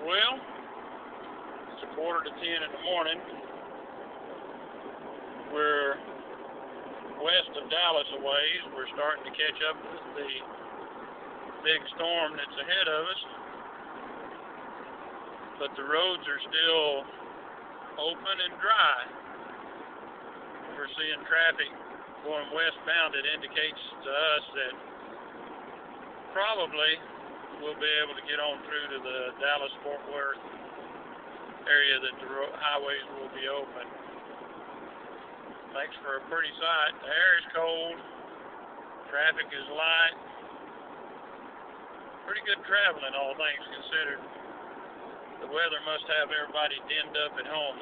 Well, it's 9:45 in the morning. We're west of Dallas a ways. We're starting to catch up with the big storm that's ahead of us. But the roads are still open and dry. We're seeing traffic going westbound. It indicates to us that probably we'll be able to get on through to the Dallas-Fort Worth area, that the highways will be open. Thanks for a pretty sight. The air is cold. Traffic is light. Pretty good traveling, all things considered. The weather must have everybody denned up at home.